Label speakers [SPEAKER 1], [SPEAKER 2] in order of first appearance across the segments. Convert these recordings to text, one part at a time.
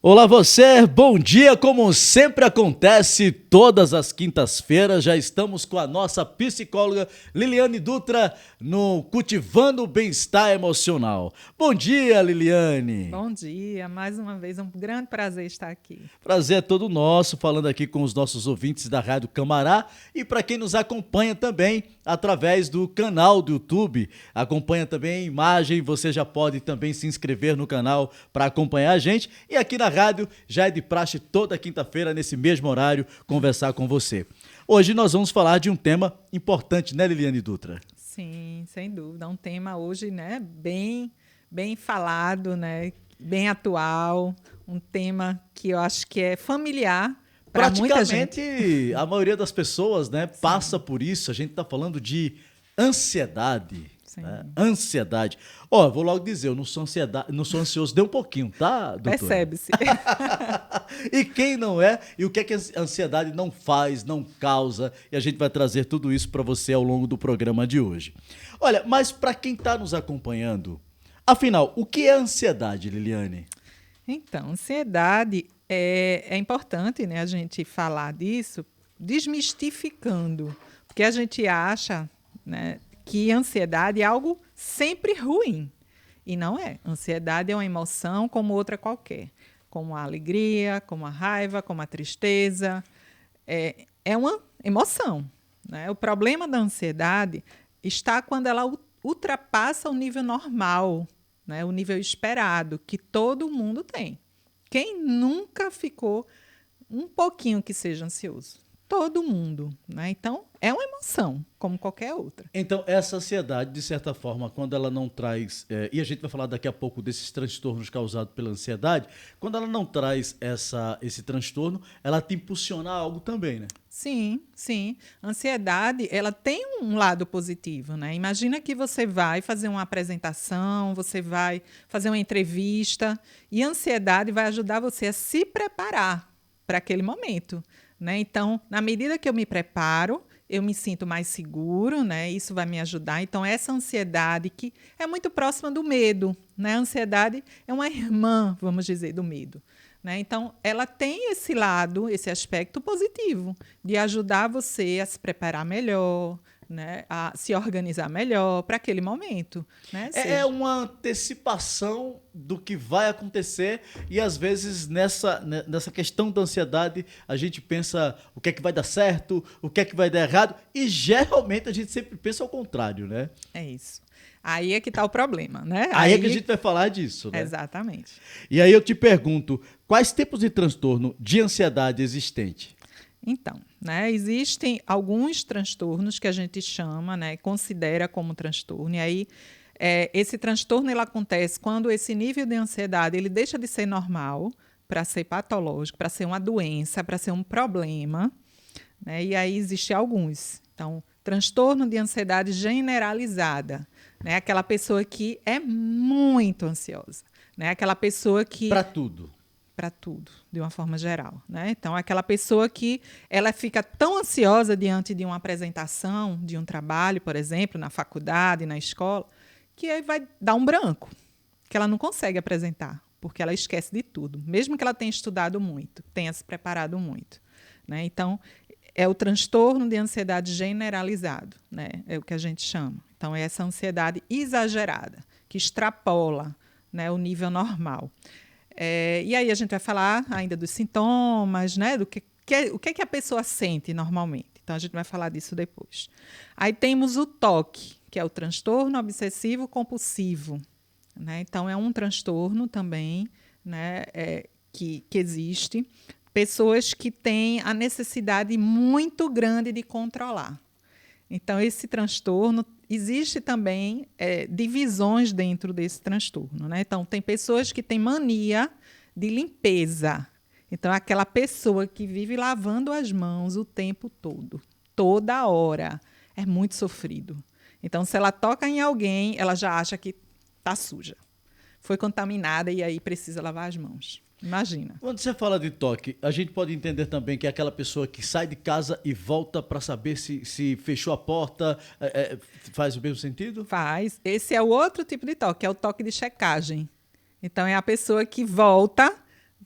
[SPEAKER 1] Olá você, bom dia, como sempre acontece todas as quintas-feiras, já estamos com a nossa psicóloga Liliane Dutra no Cultivando o Bem-Estar Emocional. Bom dia, Liliane!
[SPEAKER 2] Bom dia, mais uma vez, é um grande prazer estar aqui.
[SPEAKER 1] Prazer é todo nosso, falando aqui com os nossos ouvintes da Rádio Camará e para quem nos acompanha também através do canal do YouTube, acompanha também a imagem, você já pode também se inscrever no canal para acompanhar a gente e aqui na rádio já é de praxe toda quinta-feira nesse mesmo horário conversar com você. Hoje nós vamos falar de um tema importante, né, Liliane Dutra?
[SPEAKER 2] Sim, sem dúvida, é um tema hoje, né, bem falado, né, bem atual, um tema que eu acho que é familiar para muita gente.
[SPEAKER 1] Praticamente a maioria das pessoas, né, passa por isso. A gente está falando de ansiedade. Né?
[SPEAKER 2] Sim.
[SPEAKER 1] Ansiedade. Ó, vou logo dizer, eu não sou ansioso, deu um pouquinho, tá, doutora?
[SPEAKER 2] Percebe-se.
[SPEAKER 1] E quem não é? E o que é que a ansiedade não faz, não causa? E a gente vai trazer tudo isso para você ao longo do programa de hoje. Olha, mas para quem está nos acompanhando, afinal, o que é ansiedade, Liliane?
[SPEAKER 2] Então, ansiedade é importante, né, a gente falar disso, desmistificando, porque a gente acha, né, que ansiedade é algo sempre ruim. E não é. Ansiedade é uma emoção como outra qualquer, como a alegria, como a raiva, como a tristeza. É uma emoção. Né? O problema da ansiedade está quando ela ultrapassa o nível normal, né? O nível esperado, que todo mundo tem. Quem nunca ficou um pouquinho que seja ansioso? Todo mundo. Né? Então, é uma emoção, como qualquer outra.
[SPEAKER 1] Então, essa ansiedade, de certa forma, quando ela não traz, e a gente vai falar daqui a pouco desses transtornos causados pela ansiedade, quando ela não traz esse transtorno, ela te impulsiona a algo também, né?
[SPEAKER 2] Sim, sim. Ansiedade, ela tem um lado positivo, né? Imagina que você vai fazer uma apresentação, você vai fazer uma entrevista, e a ansiedade vai ajudar você a se preparar para aquele momento. Né? Então, na medida que eu me preparo, eu me sinto mais seguro, né? Isso vai me ajudar. Então, essa ansiedade que é muito próxima do medo, né? A ansiedade é uma irmã, vamos dizer, do medo. Né? Então, ela tem esse lado, esse aspecto positivo, de ajudar você a se preparar melhor, né? A se organizar melhor para aquele momento. Né?
[SPEAKER 1] É uma antecipação do que vai acontecer e, às vezes, nessa questão da ansiedade, a gente pensa o que é que vai dar certo, o que é que vai dar errado e, geralmente, a gente sempre pensa ao contrário, né?
[SPEAKER 2] É isso. Aí é que está o problema, né?
[SPEAKER 1] Aí é que a gente vai falar disso, né?
[SPEAKER 2] Exatamente.
[SPEAKER 1] E aí eu te pergunto, quais tipos de transtorno de ansiedade existente?
[SPEAKER 2] Então, né, existem alguns transtornos que a gente chama, né, considera como transtorno, e aí esse transtorno ele acontece quando esse nível de ansiedade ele deixa de ser normal para ser patológico, para ser uma doença, para ser um problema, né, e aí existem alguns. Então, transtorno de ansiedade generalizada, né, aquela pessoa que é muito ansiosa, né, aquela pessoa que...
[SPEAKER 1] Para tudo.
[SPEAKER 2] Para tudo, de uma forma geral. Né? Então, aquela pessoa que ela fica tão ansiosa diante de uma apresentação, de um trabalho, por exemplo, na faculdade, na escola, que aí vai dar um branco, que ela não consegue apresentar, porque ela esquece de tudo, mesmo que ela tenha estudado muito, tenha se preparado muito. Né? Então, é o transtorno de ansiedade generalizado, né? É o que a gente chama. Então, é essa ansiedade exagerada, que extrapola, né, o nível normal. E aí a gente vai falar ainda dos sintomas, né, do o que a pessoa sente normalmente. Então, a gente vai falar disso depois. Aí temos o TOC, que é o transtorno obsessivo compulsivo. Né? Então, é um transtorno também, né, que existe. Pessoas que têm a necessidade muito grande de controlar. Então, esse transtorno, existe também divisões dentro desse transtorno. Né? Então, tem pessoas que têm mania de limpeza. Então, é aquela pessoa que vive lavando as mãos o tempo todo, toda hora. É muito sofrido. Então, se ela toca em alguém, ela já acha que está suja. Foi contaminada e aí precisa lavar as mãos. Imagina.
[SPEAKER 1] Quando você fala de toque, a gente pode entender também que é aquela pessoa que sai de casa e volta para saber se fechou a porta, faz o mesmo sentido?
[SPEAKER 2] Faz. Esse é o outro tipo de toque, é o toque de checagem. Então, é a pessoa que volta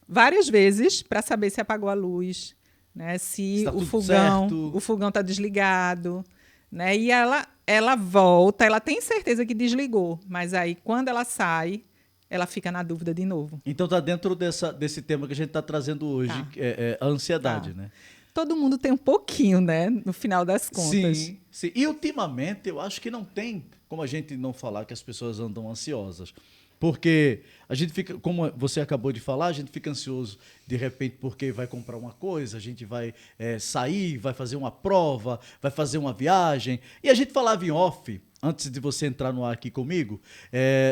[SPEAKER 2] várias vezes para saber se apagou a luz, né? Se
[SPEAKER 1] Está
[SPEAKER 2] o
[SPEAKER 1] tudo certo.
[SPEAKER 2] fogão está desligado, né? E ela volta, ela tem certeza que desligou, mas aí quando ela sai, ela fica na dúvida de novo.
[SPEAKER 1] Então está dentro desse tema que a gente está trazendo hoje,
[SPEAKER 2] Tá.
[SPEAKER 1] que é a ansiedade,
[SPEAKER 2] Tá.
[SPEAKER 1] né?
[SPEAKER 2] Todo mundo tem um pouquinho, né? No final das contas.
[SPEAKER 1] Sim, sim. E ultimamente eu acho que não tem como a gente não falar que as pessoas andam ansiosas. Porque a gente fica, como você acabou de falar, a gente fica ansioso de repente porque vai comprar uma coisa, a gente vai sair, vai fazer uma prova, vai fazer uma viagem. E a gente falava em off, antes de você entrar no ar aqui comigo,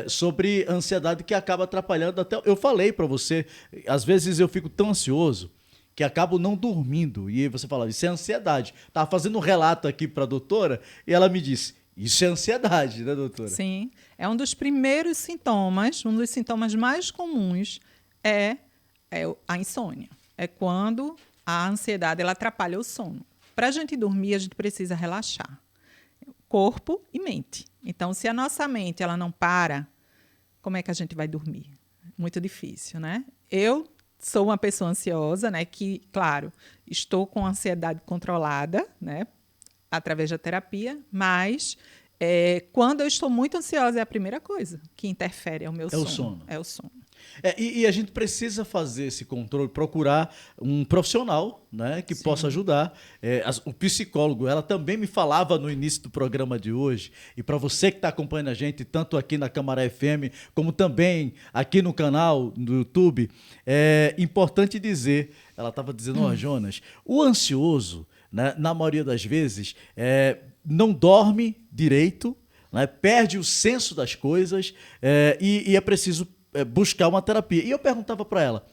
[SPEAKER 1] sobre ansiedade que acaba atrapalhando até. Eu falei para você, às vezes eu fico tão ansioso que acabo não dormindo. E aí você fala, isso é ansiedade. Estava fazendo um relato aqui para a doutora e ela me disse, isso é ansiedade, né, doutora?
[SPEAKER 2] Sim, é um dos primeiros sintomas, um dos sintomas mais comuns é a insônia. É quando a ansiedade ela atrapalha o sono. Para a gente dormir, a gente precisa relaxar. Corpo e mente. Então, se a nossa mente ela não para, como é que a gente vai dormir? Muito difícil, né? Eu sou uma pessoa ansiosa, né? Que, claro, estou com ansiedade controlada, né? Através da terapia, mas quando eu estou muito ansiosa é a primeira coisa que interfere, é o meu sono.
[SPEAKER 1] O sono.
[SPEAKER 2] É o sono.
[SPEAKER 1] E a gente precisa fazer esse controle, procurar um profissional, né, que possa ajudar. O psicólogo, ela também me falava no início do programa de hoje, e para você que está acompanhando a gente, tanto aqui na Câmara FM, como também aqui no canal do YouTube, é importante dizer, ela estava dizendo, ó, Jonas, o ansioso, né, na maioria das vezes, não dorme direito, né, perde o senso das coisas e é preciso buscar uma terapia. E eu perguntava para ela,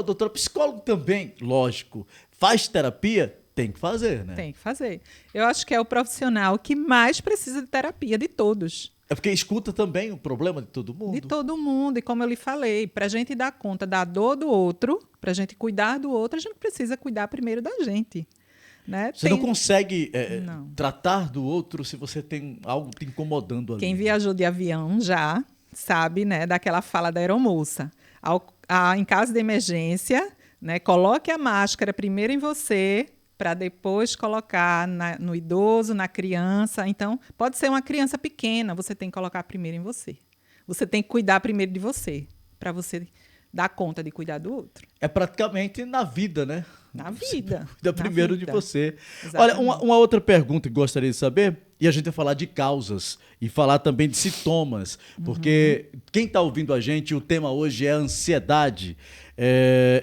[SPEAKER 1] doutora, psicólogo também, lógico, faz terapia? Tem que fazer, né?
[SPEAKER 2] Tem que fazer. Eu acho que é o profissional que mais precisa de terapia de todos.
[SPEAKER 1] É porque escuta também o problema de todo mundo.
[SPEAKER 2] De todo mundo. E como eu lhe falei, para a gente dar conta da dor do outro, para a gente cuidar do outro, a gente precisa cuidar primeiro da gente. Né?
[SPEAKER 1] Você não consegue
[SPEAKER 2] não.
[SPEAKER 1] tratar do outro se você tem algo te incomodando ali.
[SPEAKER 2] Quem viajou de avião já sabe, né, daquela fala da aeromoça. Em caso de emergência, né, coloque a máscara primeiro em você, para depois colocar no idoso, na criança. Então, pode ser uma criança pequena, você tem que colocar primeiro em você. Você tem que cuidar primeiro de você, para você dar conta de cuidar do outro.
[SPEAKER 1] É praticamente na vida, né?
[SPEAKER 2] Na vida.
[SPEAKER 1] Cuida primeiro de você.
[SPEAKER 2] Exatamente.
[SPEAKER 1] Olha, uma outra pergunta que gostaria de saber, e a gente vai falar de causas e falar também de sintomas, porque quem está ouvindo a gente, o tema hoje é ansiedade.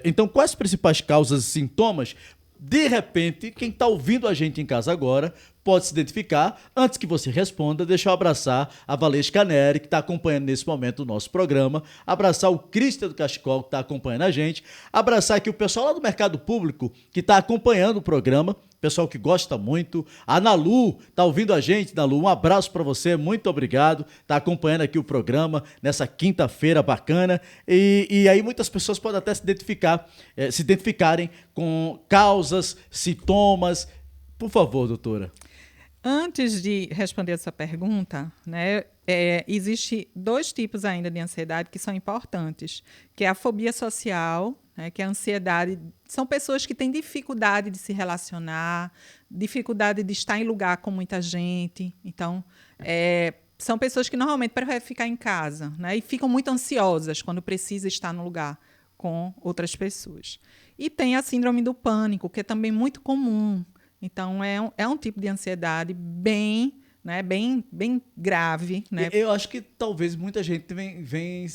[SPEAKER 1] Então, quais as principais causas e sintomas? De repente, quem está ouvindo a gente em casa agora pode se identificar. Antes que você responda, deixa eu abraçar a Valesca Neri, que está acompanhando nesse momento o nosso programa, abraçar o Cristian do Cachecol, que está acompanhando a gente, abraçar aqui o pessoal lá do Mercado Público, que está acompanhando o programa, pessoal que gosta muito, a Nalu está ouvindo a gente. Nalu, um abraço para você, muito obrigado, está acompanhando aqui o programa nessa quinta-feira bacana, e aí muitas pessoas podem até se identificarem com causas, sintomas. Por favor, doutora.
[SPEAKER 2] Antes de responder essa pergunta, né, existe 2 tipos ainda de ansiedade que são importantes, que é a fobia social, né, que é a ansiedade. São pessoas que têm dificuldade de se relacionar, dificuldade de estar em lugar com muita gente. Então, são pessoas que normalmente preferem ficar em casa, né, e ficam muito ansiosas quando precisa estar no lugar com outras pessoas. E tem a síndrome do pânico, que é também muito comum. Então, é um tipo de ansiedade bem grave. Né?
[SPEAKER 1] Eu acho que talvez muita gente vem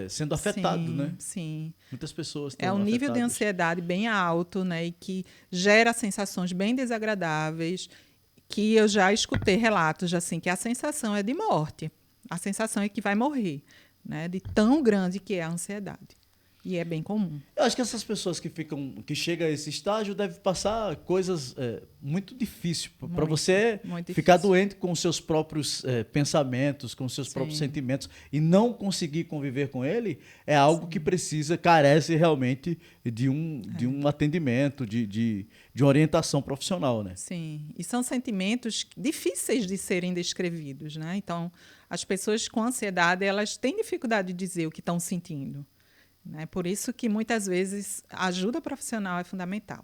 [SPEAKER 1] sendo afetado,
[SPEAKER 2] sim,
[SPEAKER 1] né?
[SPEAKER 2] Sim.
[SPEAKER 1] Muitas pessoas
[SPEAKER 2] É um nível de ansiedade bem alto, né? E que gera sensações bem desagradáveis, que eu já escutei relatos assim, que a sensação é de morte. A sensação é que vai morrer, né? De tão grande que é a ansiedade. E é bem comum.
[SPEAKER 1] Eu acho que essas pessoas que chegam a esse estágio devem passar coisas muito difíceis para você ficar doente com os seus próprios pensamentos, com os seus próprios sentimentos e não conseguir conviver com ele é algo que carece realmente de um atendimento, de uma orientação profissional, né?
[SPEAKER 2] Sim, e são sentimentos difíceis de serem descrevidos, né? Então, as pessoas com ansiedade, elas têm dificuldade de dizer o que estão sentindo. né? Por isso que muitas vezes a ajuda profissional é fundamental.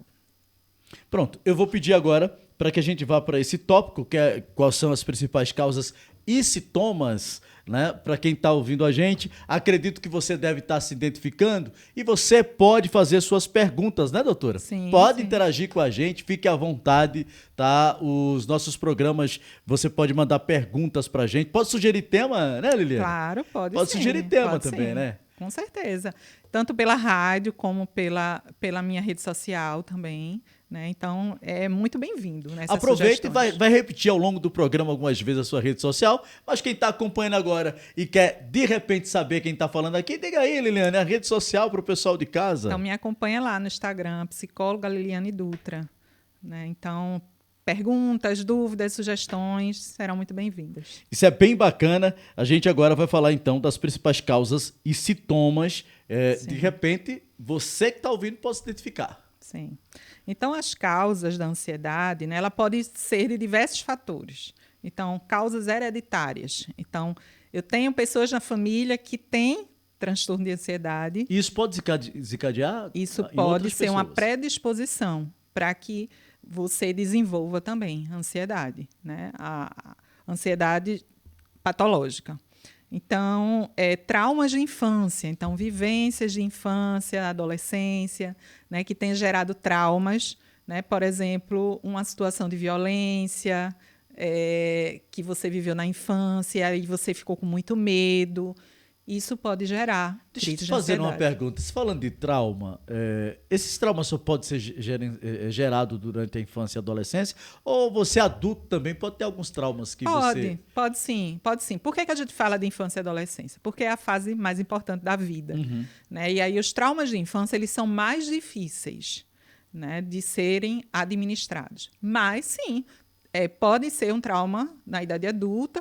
[SPEAKER 1] Pronto, eu vou pedir agora para que a gente vá para esse tópico, que é quais são as principais causas e sintomas, né? Para quem está ouvindo a gente, acredito que você deve estar se identificando e você pode fazer suas perguntas, né, doutora?
[SPEAKER 2] Sim,
[SPEAKER 1] pode
[SPEAKER 2] sim.
[SPEAKER 1] interagir com a gente, fique à vontade, tá? Os nossos programas, você pode mandar perguntas para a gente, pode sugerir tema, né, Liliana?
[SPEAKER 2] Claro, pode
[SPEAKER 1] Pode
[SPEAKER 2] sim.
[SPEAKER 1] sugerir tema
[SPEAKER 2] Pode
[SPEAKER 1] também,
[SPEAKER 2] sim.
[SPEAKER 1] né?
[SPEAKER 2] Com certeza. Tanto pela rádio como pela minha rede social também, né? Então, é muito bem-vindo nessas
[SPEAKER 1] Aproveita e
[SPEAKER 2] sugestões.
[SPEAKER 1] vai repetir ao longo do programa algumas vezes a sua rede social, mas quem está acompanhando agora e quer de repente saber quem está falando aqui, diga aí, Liliane, a rede social para o pessoal de casa.
[SPEAKER 2] Então, me acompanha lá no Instagram, psicóloga Liliane Dutra, né? Então, perguntas, dúvidas, sugestões serão muito bem-vindas.
[SPEAKER 1] Isso é bem bacana. A gente agora vai falar então das principais causas e sintomas. De repente, você que está ouvindo pode se identificar.
[SPEAKER 2] Sim. Então, as causas da ansiedade, né, ela pode ser de diversos fatores. Então, causas hereditárias. Então, eu tenho pessoas na família que têm transtorno de ansiedade.
[SPEAKER 1] E isso pode desencadear?
[SPEAKER 2] Isso
[SPEAKER 1] em
[SPEAKER 2] pode
[SPEAKER 1] outras
[SPEAKER 2] ser uma
[SPEAKER 1] pessoas?
[SPEAKER 2] predisposição para que você desenvolva também ansiedade, né? A ansiedade patológica. Então, traumas de infância, então vivências de infância, adolescência, né, que tem gerado traumas, né? Por exemplo, uma situação de violência que você viveu na infância e você ficou com muito medo. Isso pode gerar
[SPEAKER 1] Deixa eu
[SPEAKER 2] crise
[SPEAKER 1] te
[SPEAKER 2] de
[SPEAKER 1] fazer uma
[SPEAKER 2] ansiedade.
[SPEAKER 1] pergunta. Se falando de trauma, esses traumas só podem ser gerados durante a infância e adolescência? Ou você adulto também pode ter alguns traumas que você...
[SPEAKER 2] Pode sim, pode sim. Por que a gente fala de infância e adolescência? Porque é a fase mais importante da vida, né? E aí os traumas de infância, eles são mais difíceis, né, de serem administrados. Mas sim, pode ser um trauma na idade adulta,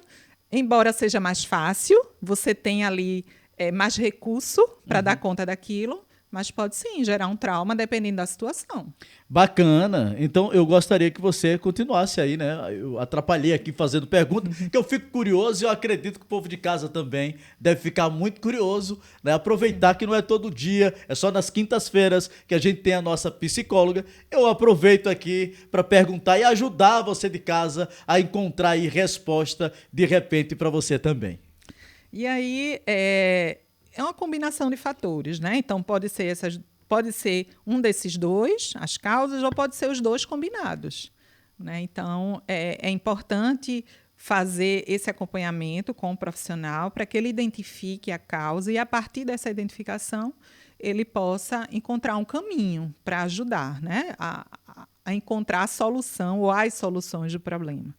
[SPEAKER 2] embora seja mais fácil, você tem ali mais recurso para dar conta daquilo, mas pode sim gerar um trauma dependendo da situação.
[SPEAKER 1] Bacana. Então, eu gostaria que você continuasse aí, né? Eu atrapalhei aqui fazendo pergunta, que eu fico curioso e eu acredito que o povo de casa também deve ficar muito curioso, né? Aproveitar que não é todo dia, é só nas quintas-feiras que a gente tem a nossa psicóloga. Eu aproveito aqui para perguntar e ajudar você de casa a encontrar aí resposta de repente para você também.
[SPEAKER 2] E aí é uma combinação de fatores, né? Então pode ser um desses dois, as causas, ou pode ser os dois combinados, né? Então é importante fazer esse acompanhamento com o profissional para que ele identifique a causa e a partir dessa identificação ele possa encontrar um caminho para ajudar, né? a encontrar a solução ou as soluções do problema.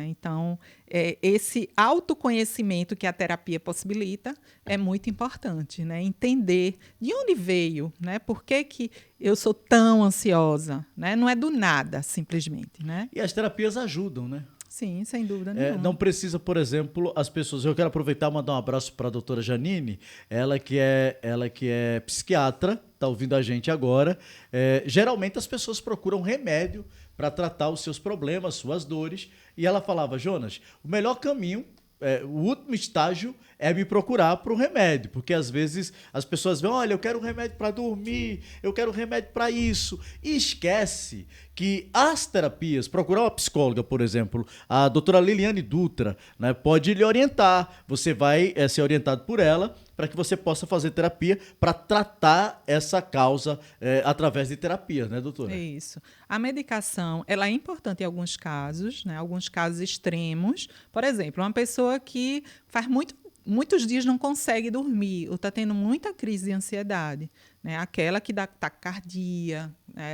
[SPEAKER 2] Então, esse autoconhecimento que a terapia possibilita é muito importante, né? Entender de onde veio, né? Por que eu sou tão ansiosa, né? Não é do nada, simplesmente, né?
[SPEAKER 1] E as terapias ajudam, né?
[SPEAKER 2] Sim, sem dúvida nenhuma.
[SPEAKER 1] Não precisa, por exemplo, as pessoas... Eu quero aproveitar e mandar um abraço para a doutora Janine, ela que é psiquiatra, está ouvindo a gente agora. Geralmente as pessoas procuram remédio para tratar os seus problemas, suas dores. E ela falava, Jonas, o melhor caminho, o último estágio é me procurar para o remédio, porque às vezes as pessoas veem, olha, eu quero um remédio para dormir, eu quero um remédio para isso, e esquece que as terapias, procurar uma psicóloga, por exemplo, a doutora Liliane Dutra, né, pode lhe orientar, você vai ser orientado por ela para que você possa fazer terapia para tratar essa causa através de terapia, né, doutora?
[SPEAKER 2] Isso. A medicação, ela é importante em alguns casos, né, alguns casos extremos. Por exemplo, uma pessoa que faz muitos dias não consegue dormir ou está tendo muita crise de ansiedade, né? Aquela que dá taquicardia,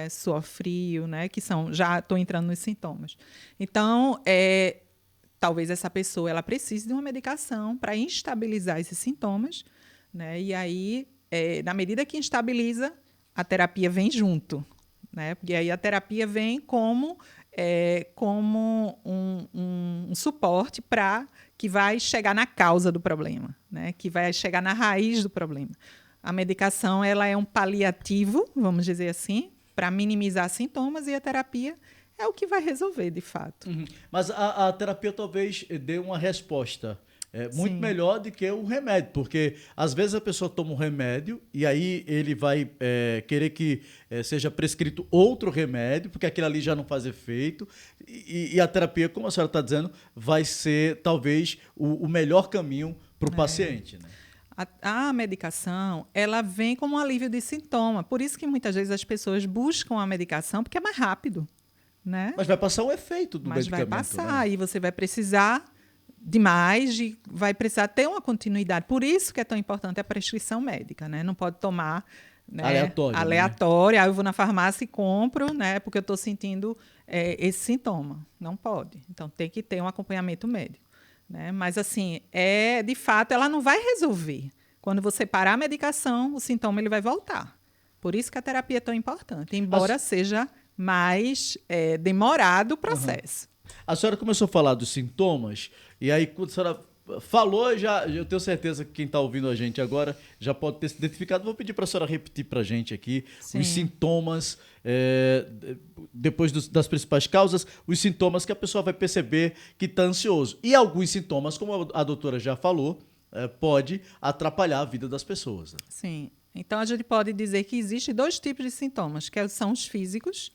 [SPEAKER 2] suor frio, né? Que já estou entrando nos sintomas. Então, talvez essa pessoa ela precise de uma medicação para instabilizar esses sintomas, né? E aí, na medida que instabiliza, a terapia vem junto, né? Porque aí a terapia vem como um suporte que vai chegar na causa do problema, né? Que vai chegar na raiz do problema. A medicação ela é um paliativo, vamos dizer assim, para minimizar sintomas, e a terapia é o que vai resolver, de fato.
[SPEAKER 1] Mas a terapia talvez dê uma resposta muito
[SPEAKER 2] Sim.
[SPEAKER 1] melhor do que o remédio, porque às vezes a pessoa toma um remédio e aí ele vai querer que seja prescrito outro remédio, porque aquele ali já não faz efeito, e a terapia, como a senhora está dizendo, vai ser talvez o melhor caminho para o paciente, né?
[SPEAKER 2] A medicação, ela vem como um alívio de sintoma. Por isso que muitas vezes as pessoas buscam a medicação, porque é mais rápido, né?
[SPEAKER 1] Mas vai passar o efeito do
[SPEAKER 2] Mas vai
[SPEAKER 1] medicamento,
[SPEAKER 2] passar
[SPEAKER 1] né?
[SPEAKER 2] e você vai precisar de mais, vai precisar ter uma continuidade. Por isso que é tão importante a prescrição médica, né? Não pode tomar, né,
[SPEAKER 1] Aleatório, né?
[SPEAKER 2] aleatório. Aí eu vou na farmácia e compro, né? Porque eu estou sentindo esse sintoma. Não pode. Então tem que ter um acompanhamento médico, né? Mas assim, de fato, ela não vai resolver. Quando você parar a medicação, o sintoma ele vai voltar. Por isso que a terapia é tão importante, embora seja mais demorado o processo.
[SPEAKER 1] A senhora começou a falar dos sintomas, e aí quando a senhora falou, eu tenho certeza que quem está ouvindo a gente agora já pode ter se identificado. Vou pedir para a senhora repetir para a gente aqui
[SPEAKER 2] Sim.
[SPEAKER 1] os sintomas, depois das principais causas, os sintomas que a pessoa vai perceber que está ansioso. E alguns sintomas, como a doutora já falou, pode atrapalhar a vida das pessoas, né?
[SPEAKER 2] Sim. Então, a gente pode dizer que existem 2 tipos de sintomas, que são os físicos,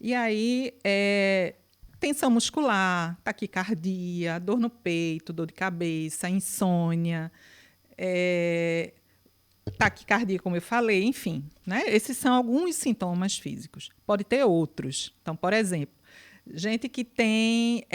[SPEAKER 2] e aí tensão muscular, taquicardia, dor no peito, dor de cabeça, insônia, taquicardia, como eu falei, enfim, né? Esses são alguns sintomas físicos. Pode ter outros. Então, por exemplo, gente que tem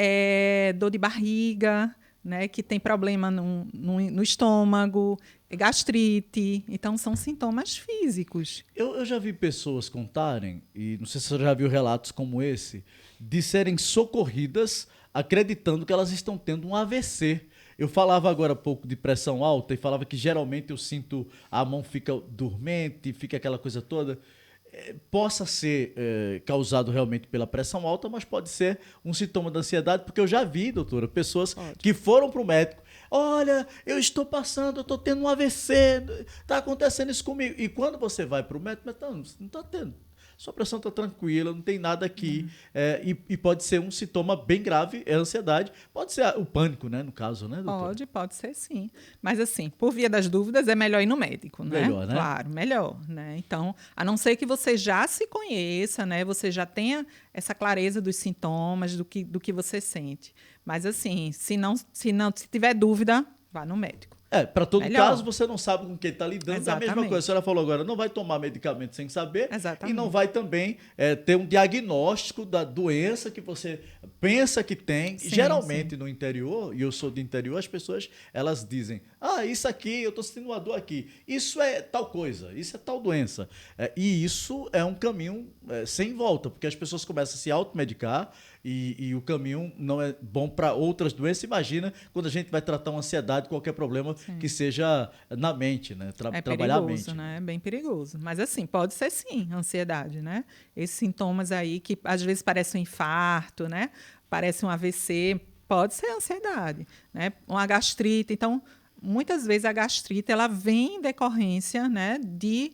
[SPEAKER 2] dor de barriga, né, que tem problema no estômago, gastrite. Então, são sintomas físicos.
[SPEAKER 1] Eu já vi pessoas contarem, e não sei se você já viu relatos como esse, de serem socorridas acreditando que elas estão tendo um AVC. Eu falava agora há pouco de pressão alta e falava que geralmente eu sinto a mão fica dormente, fica aquela coisa toda. Possa ser causado realmente pela pressão alta, mas pode ser um sintoma da ansiedade, porque eu já vi, doutora, pessoas que foram para o médico. Olha, eu estou passando, eu estou tendo um AVC, está acontecendo isso comigo. E quando você vai para o médico, não está tendo. Sua pressão está tranquila, não tem nada aqui. E pode ser um sintoma bem grave, é a ansiedade. Pode ser o pânico, né, no caso, né, doutora?
[SPEAKER 2] Pode ser sim. Mas, assim, por via das dúvidas, é melhor ir no médico, né?
[SPEAKER 1] Melhor, né?
[SPEAKER 2] Claro, melhor, né? Então, a não ser que você já se conheça, né? Você já tenha essa clareza dos sintomas, do que você sente. Mas, assim, se tiver dúvida, vá no médico.
[SPEAKER 1] Para todo
[SPEAKER 2] Melhor.
[SPEAKER 1] caso, você não sabe com quem está lidando.
[SPEAKER 2] Exatamente.
[SPEAKER 1] É a mesma coisa. A senhora falou agora, não vai tomar medicamento sem saber.
[SPEAKER 2] Exatamente.
[SPEAKER 1] E não vai também ter um diagnóstico da doença que você pensa que tem.
[SPEAKER 2] Sim,
[SPEAKER 1] Geralmente, no interior, e eu sou do interior, as pessoas elas dizem, isso aqui, eu estou sentindo uma dor aqui. Isso é tal coisa, isso é tal doença. E isso é um caminho sem volta, porque as pessoas começam a se automedicar e o caminho não é bom para outras doenças. Imagina quando a gente vai tratar uma ansiedade, qualquer problema que seja na mente, né? Trabalhar a mente.
[SPEAKER 2] Né? É bem perigoso. Mas, assim, pode ser sim ansiedade, né? Esses sintomas aí que às vezes parecem um infarto, né? Parece um AVC, pode ser ansiedade, né? Uma gastrite. Então, muitas vezes a gastrite ela vem em decorrência, né, de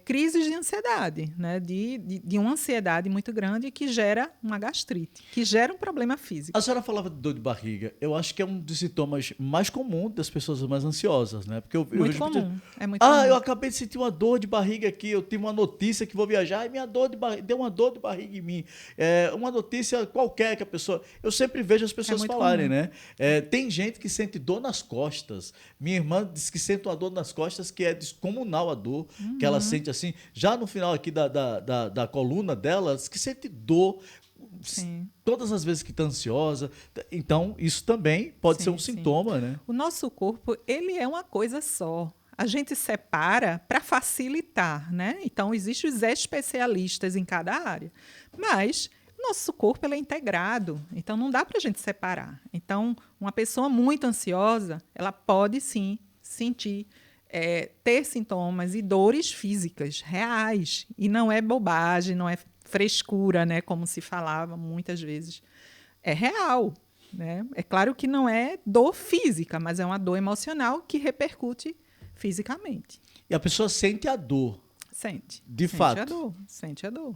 [SPEAKER 2] crises de ansiedade, né? De uma ansiedade muito grande que gera uma gastrite, que gera um problema físico.
[SPEAKER 1] A senhora falava de dor de barriga. Eu acho que é um dos sintomas mais comuns das pessoas mais ansiosas, né? Porque eu vejo
[SPEAKER 2] comum. É muito comum.
[SPEAKER 1] eu acabei de sentir uma dor de barriga aqui, eu tive uma notícia que vou viajar e deu uma dor de barriga em mim. Uma notícia qualquer que a pessoa... Eu sempre vejo as pessoas falarem,
[SPEAKER 2] comum.
[SPEAKER 1] né? Tem gente que sente dor nas costas. Minha irmã disse que sente uma dor nas costas que é descomunal a dor, que ela sente assim. Já no final aqui da coluna dela, diz que sente dor.
[SPEAKER 2] Sim.
[SPEAKER 1] Todas as vezes que está ansiosa. Então, isso também pode ser um sintoma, né?
[SPEAKER 2] O nosso corpo, ele é uma coisa só. A gente separa para facilitar, né? Então, existem os especialistas em cada área. Mas nosso corpo ele é integrado, então não dá para a gente separar. Então, uma pessoa muito ansiosa, ela pode sim sentir, ter sintomas e dores físicas reais. E não é bobagem, não é frescura, né? Como se falava muitas vezes. É real, né? É claro que não é dor física, mas é uma dor emocional que repercute fisicamente.
[SPEAKER 1] E a pessoa sente a dor.
[SPEAKER 2] Sente.
[SPEAKER 1] De fato.
[SPEAKER 2] Sente a dor.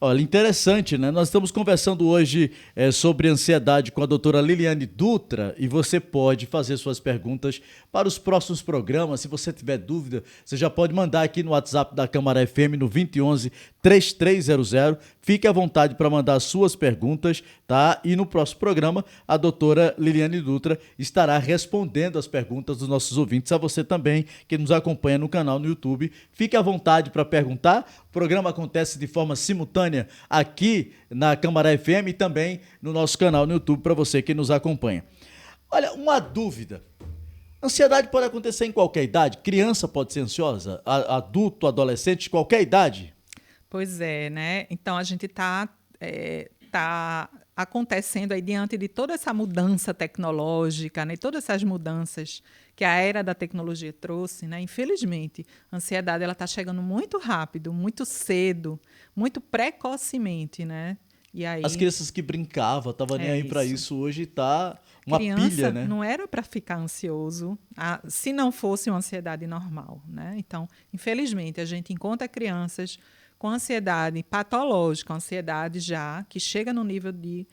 [SPEAKER 1] Olha, interessante, né? Nós estamos conversando hoje sobre ansiedade com a doutora Liliane Dutra e você pode fazer suas perguntas para os próximos programas. Se você tiver dúvida, você já pode mandar aqui no WhatsApp da Câmara FM no 2011-3300. Fique à vontade para mandar suas perguntas, tá? E no próximo programa, a doutora Liliane Dutra estará respondendo as perguntas dos nossos ouvintes. A você também, que nos acompanha no canal no YouTube, fique à vontade para perguntar. O programa acontece de forma simultânea aqui na Câmara FM e também no nosso canal no YouTube para você que nos acompanha. Olha, uma dúvida. Ansiedade pode acontecer em qualquer idade? Criança pode ser ansiosa? Adulto, adolescente, qualquer idade?
[SPEAKER 2] Pois é, né? Então a gente está acontecendo aí diante de toda essa mudança tecnológica, né? Todas essas mudanças que a era da tecnologia trouxe, né? Infelizmente, a ansiedade ela está chegando muito rápido, muito cedo, muito precocemente, né? E aí,
[SPEAKER 1] as crianças que brincavam, estavam nem aí para isso, hoje está uma
[SPEAKER 2] criança
[SPEAKER 1] pilha, né?
[SPEAKER 2] não era para ficar ansioso, se não fosse uma ansiedade normal, né? Então, infelizmente, a gente encontra crianças com ansiedade patológica, ansiedade já que chega no nível de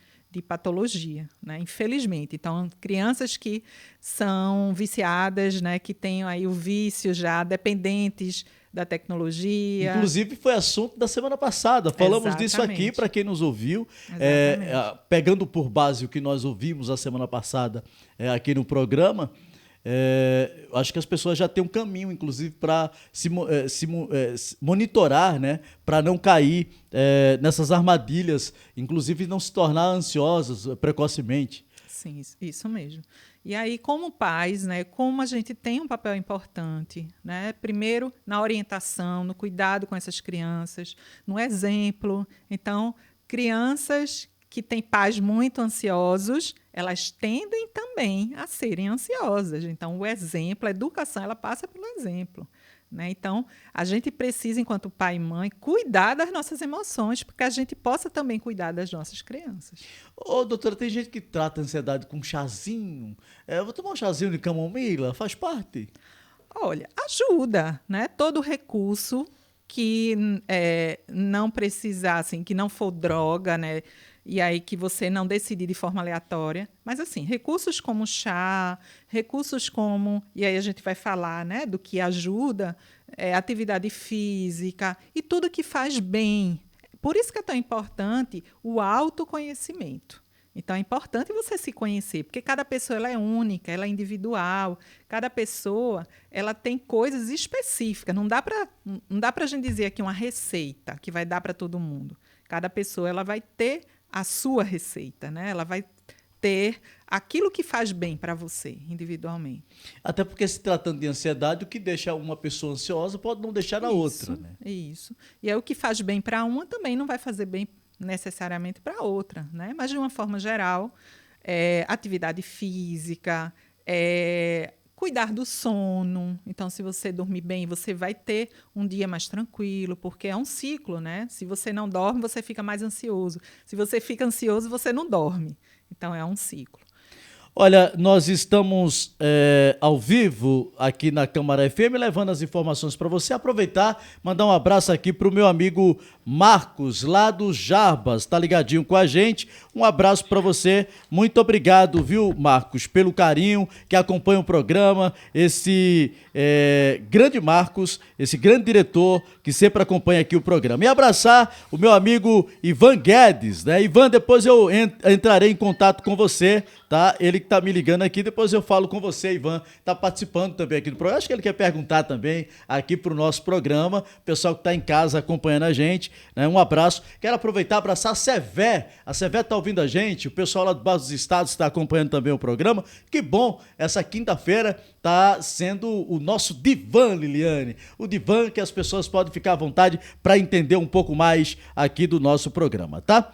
[SPEAKER 2] patologia, né? Infelizmente. Então, crianças que são viciadas, né? Que têm aí o vício já, dependentes da tecnologia.
[SPEAKER 1] Inclusive, foi assunto da semana passada. Falamos disso aqui, para quem nos ouviu. Pegando por base o que nós ouvimos a semana passada aqui no programa, acho que as pessoas já têm um caminho, inclusive, para se monitorar, né, para não cair nessas armadilhas, inclusive não se tornar ansiosas precocemente.
[SPEAKER 2] Sim, isso mesmo. E aí, como pais, né, como a gente tem um papel importante, né? Primeiro, na orientação, no cuidado com essas crianças, no exemplo. Então, crianças que têm pais muito ansiosos, elas tendem também a serem ansiosas. Então, o exemplo, a educação, ela passa pelo exemplo, né? Então, a gente precisa, enquanto pai e mãe, cuidar das nossas emoções, porque a gente possa também cuidar das nossas crianças.
[SPEAKER 1] Ô, doutora, tem gente que trata a ansiedade com chazinho. Eu vou tomar um chazinho de camomila, faz parte?
[SPEAKER 2] Olha, ajuda, né? Todo recurso que não precisar, assim, que não for droga, né? E aí que você não decidir de forma aleatória. Mas, assim, recursos como chá, recursos como... E aí a gente vai falar, né, do que ajuda, atividade física e tudo que faz bem. Por isso que é tão importante o autoconhecimento. Então, é importante você se conhecer, porque cada pessoa ela é única, ela é individual. Cada pessoa ela tem coisas específicas. Não dá para a gente dizer aqui uma receita que vai dar para todo mundo. Cada pessoa ela vai ter a sua receita, né? Ela vai ter aquilo que faz bem para você, individualmente.
[SPEAKER 1] Até porque, se tratando de ansiedade, o que deixa uma pessoa ansiosa pode não deixar a outra, né?
[SPEAKER 2] Isso. E aí, o que faz bem para uma também não vai fazer bem necessariamente para outra, né? Mas, de uma forma geral, atividade física, cuidar do sono. Então, se você dormir bem, você vai ter um dia mais tranquilo, porque é um ciclo, né? Se você não dorme, você fica mais ansioso. Se você fica ansioso, você não dorme. Então, é um ciclo.
[SPEAKER 1] Olha, nós estamos ao vivo aqui na Câmara FM, levando as informações para você. Aproveitar, mandar um abraço aqui para o meu amigo Marcos, lá do Jarbas, tá ligadinho com a gente. Um abraço para você. Muito obrigado, viu, Marcos, pelo carinho que acompanha o programa. Esse grande Marcos, esse grande diretor que sempre acompanha aqui o programa. E abraçar o meu amigo Ivan Guedes, né? Ivan, depois eu entrarei em contato com você, tá? Ele que tá me ligando aqui, depois eu falo com você, Ivan, tá participando também aqui do programa. Acho que ele quer perguntar também aqui pro nosso programa, pessoal que tá em casa acompanhando a gente, né? Um abraço. Quero aproveitar e abraçar a Sevé. A Sevé tá ouvindo a gente, o pessoal lá do Baixo dos Estados está acompanhando também o programa. Que bom, essa quinta-feira tá sendo o nosso divã, Liliane. O divã que as pessoas podem ficar à vontade para entender um pouco mais aqui do nosso programa, tá?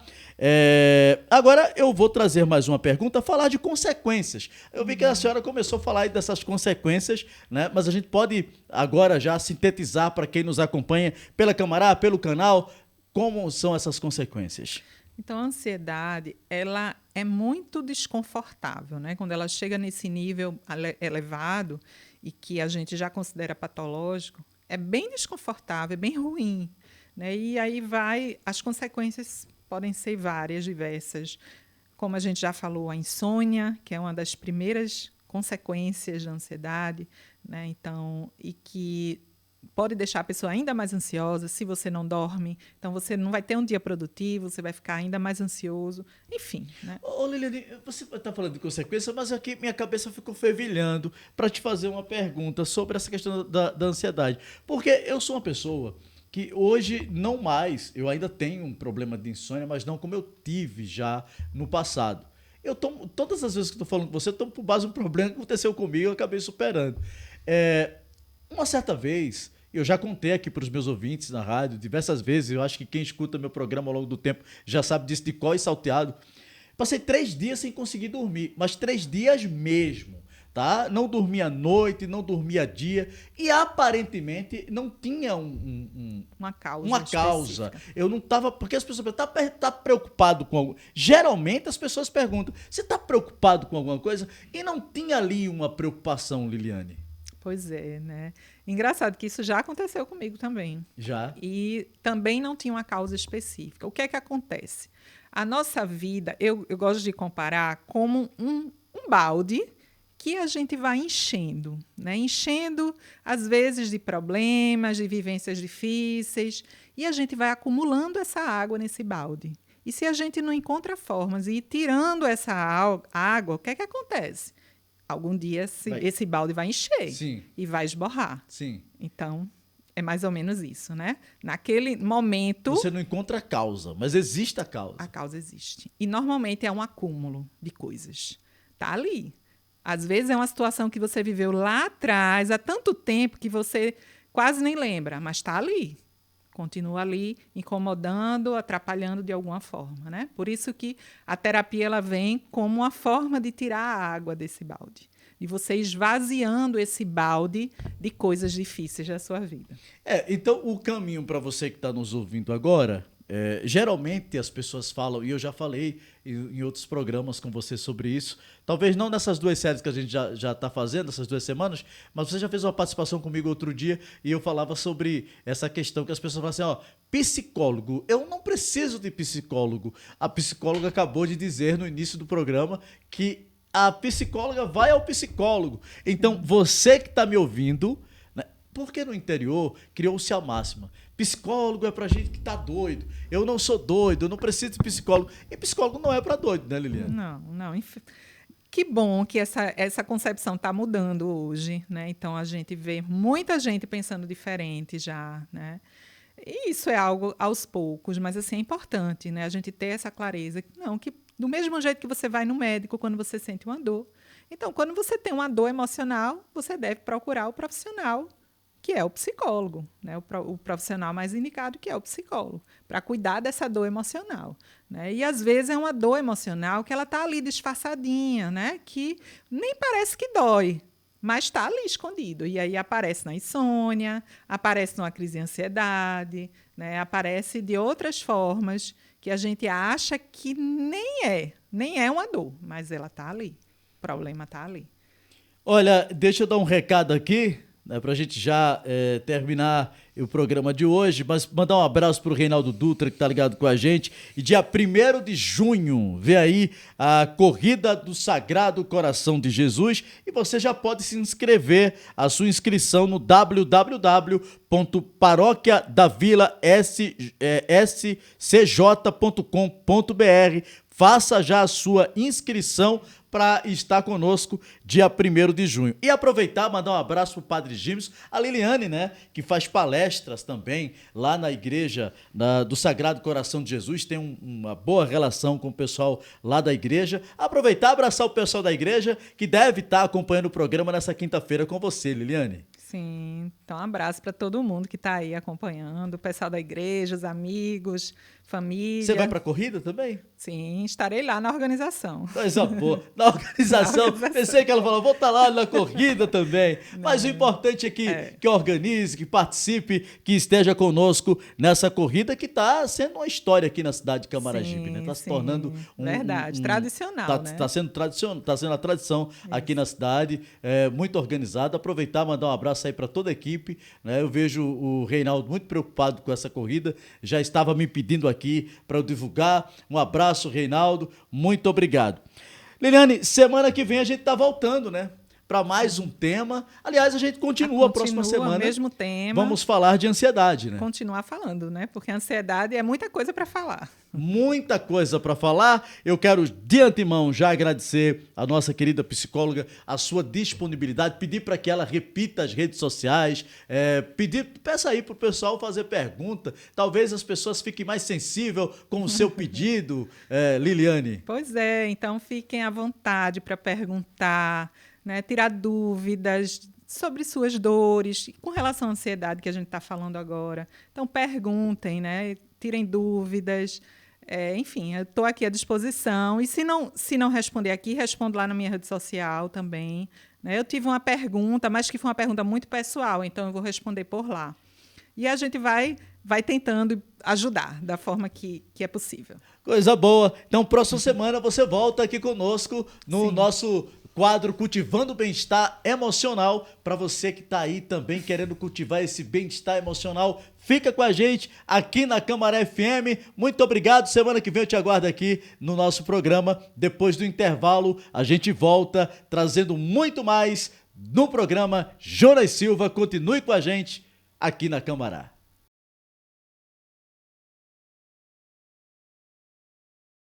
[SPEAKER 1] Agora eu vou trazer mais uma pergunta, falar de consequências. Eu vi que a senhora começou a falar aí dessas consequências, né? Mas a gente pode agora já sintetizar para quem nos acompanha pela Câmara, pelo canal, como são essas consequências.
[SPEAKER 2] Então, a ansiedade, ela é muito desconfortável, né? Quando ela chega nesse nível elevado e que a gente já considera patológico, é bem desconfortável, é bem ruim, né? E aí as consequências podem ser várias, diversas. Como a gente já falou, a insônia, que é uma das primeiras consequências da ansiedade, né? Então, e que pode deixar a pessoa ainda mais ansiosa se você não dorme. Então, você não vai ter um dia produtivo, você vai ficar ainda mais ansioso. Enfim, né?
[SPEAKER 1] Ô, Liliane, você está falando de consequência, mas aqui minha cabeça ficou fervilhando para te fazer uma pergunta sobre essa questão da ansiedade. Porque eu sou uma pessoa que hoje não mais, eu ainda tenho um problema de insônia, mas não como eu tive já no passado. Todas as vezes que estou falando com você, eu tomo por base um problema que aconteceu comigo e eu acabei superando. Uma certa vez, eu já contei aqui para os meus ouvintes na rádio, diversas vezes, eu acho que quem escuta meu programa ao longo do tempo já sabe disso de cor e salteado. Passei 3 dias sem conseguir dormir, mas 3 dias mesmo, tá? Não dormia à noite, não dormia dia e aparentemente não tinha
[SPEAKER 2] uma
[SPEAKER 1] uma causa.
[SPEAKER 2] específica.
[SPEAKER 1] Eu não estava, porque as pessoas perguntam, tá preocupado com algo? Geralmente as pessoas perguntam, você está preocupado com alguma coisa? E não tinha ali uma preocupação, Liliane.
[SPEAKER 2] Pois é, né? Engraçado que isso já aconteceu comigo também.
[SPEAKER 1] Já?
[SPEAKER 2] E também não tinha uma causa específica. O que é que acontece? A nossa vida, eu gosto de comparar como um balde que a gente vai enchendo, né? Enchendo, às vezes, de problemas, de vivências difíceis, e a gente vai acumulando essa água nesse balde. E se a gente não encontra formas de ir tirando essa água, o que é que acontece? Algum dia esse balde vai encher.
[SPEAKER 1] Sim.
[SPEAKER 2] E vai esborrar.
[SPEAKER 1] Sim.
[SPEAKER 2] Então, é mais ou menos isso, né? Naquele momento...
[SPEAKER 1] Você não encontra a causa, mas existe a causa.
[SPEAKER 2] A causa existe. E, normalmente, é um acúmulo de coisas. Está ali. Às vezes, é uma situação que você viveu lá atrás, há tanto tempo que você quase nem lembra, mas está ali. Continua ali, incomodando, atrapalhando de alguma forma, né? Por isso que a terapia ela vem como uma forma de tirar a água desse balde, de você esvaziando esse balde de coisas difíceis da sua vida.
[SPEAKER 1] Então o caminho para você que está nos ouvindo agora, geralmente as pessoas falam, e eu já falei em outros programas com você sobre isso, talvez não nessas 2 séries que a gente já está fazendo, essas 2 semanas, mas você já fez uma participação comigo outro dia e eu falava sobre essa questão que as pessoas falam assim, psicólogo, eu não preciso de psicólogo. A psicóloga acabou de dizer no início do programa que a psicóloga vai ao psicólogo. Então, você que está me ouvindo, né, porque no interior criou-se a máxima, psicólogo é pra gente que tá doido. Eu não sou doido, eu não preciso de psicólogo. E psicólogo não é pra doido, né, Liliane?
[SPEAKER 2] Não. Que bom que essa concepção está mudando hoje, né? Então, a gente vê muita gente pensando diferente já, né? E isso é algo aos poucos, mas assim, é importante, né? A gente ter essa clareza. Não, que do mesmo jeito que você vai no médico quando você sente uma dor. Então, quando você tem uma dor emocional, você deve procurar o profissional, que é o psicólogo, né? O profissional mais indicado, que é o psicólogo, para cuidar dessa dor emocional, né? E às vezes é uma dor emocional que ela está ali disfarçadinha, né? Que nem parece que dói, mas está ali escondido. E aí aparece na insônia, aparece numa crise de ansiedade, né? Aparece de outras formas que a gente acha que nem é uma dor, mas ela está ali. O problema está ali.
[SPEAKER 1] Olha, deixa eu dar um recado aqui, né, para a gente já terminar o programa de hoje, mas mandar um abraço para o Reinaldo Dutra, que está ligado com a gente. E dia 1º de junho, vem aí a Corrida do Sagrado Coração de Jesus e você já pode se inscrever, a sua inscrição no www.paroquiadavilascj.com.br. Faça já a sua inscrição para estar conosco dia 1º de junho. E aproveitar, mandar um abraço para o Padre Gímeos, a Liliane, né, que faz palestras também lá na igreja do Sagrado Coração de Jesus, tem uma boa relação com o pessoal lá da igreja. Aproveitar, abraçar o pessoal da igreja que deve estar acompanhando o programa nessa quinta-feira com você, Liliane.
[SPEAKER 2] Sim, então um abraço para todo mundo que está aí acompanhando, o pessoal da igreja, os amigos, família.
[SPEAKER 1] Você vai para a corrida também?
[SPEAKER 2] Sim, estarei lá na organização.
[SPEAKER 1] Coisa boa. Na organização, pensei que ela falou, vou estar lá na corrida também. Não. Mas o importante é que organize, que participe, que esteja conosco nessa corrida que está sendo uma história aqui na cidade de Camaragibe, né? Está se tornando
[SPEAKER 2] verdade, tradicional,
[SPEAKER 1] Está sendo a tradição aqui na cidade, muito organizada. Aproveitar e mandar um abraço abraço aí para toda a equipe, né? Eu vejo o Reinaldo muito preocupado com essa corrida, já estava me pedindo aqui para eu divulgar. Um abraço, Reinaldo, muito obrigado. Liliane, semana que vem a gente tá voltando, né? Para mais um tema. Aliás, a gente continua a próxima semana.
[SPEAKER 2] Mesmo tema.
[SPEAKER 1] Vamos falar de ansiedade, né?
[SPEAKER 2] Continuar falando, né? Porque a ansiedade é muita coisa para falar.
[SPEAKER 1] Muita coisa para falar. Eu quero de antemão já agradecer a nossa querida psicóloga a sua disponibilidade, pedir para que ela repita as redes sociais, peça aí para o pessoal fazer pergunta. Talvez as pessoas fiquem mais sensíveis com o seu pedido, Liliane.
[SPEAKER 2] Pois é, então fiquem à vontade para perguntar, né, tirar dúvidas sobre suas dores, com relação à ansiedade que a gente está falando agora. Então, perguntem, né, tirem dúvidas. Enfim, eu estou aqui à disposição. E se não responder aqui, respondo lá na minha rede social também. Né? Eu tive uma pergunta, mas que foi uma pergunta muito pessoal, então eu vou responder por lá. E a gente vai tentando ajudar da forma que é possível.
[SPEAKER 1] Coisa boa. Então, próxima semana você volta aqui conosco no nosso quadro Cultivando o Bem-Estar Emocional. Para você que está aí também querendo cultivar esse bem-estar emocional, fica com a gente aqui na Câmara FM. Muito obrigado. Semana que vem eu te aguardo aqui no nosso programa. Depois do intervalo, a gente volta trazendo muito mais no programa Jonas Silva. Continue com a gente aqui na Câmara.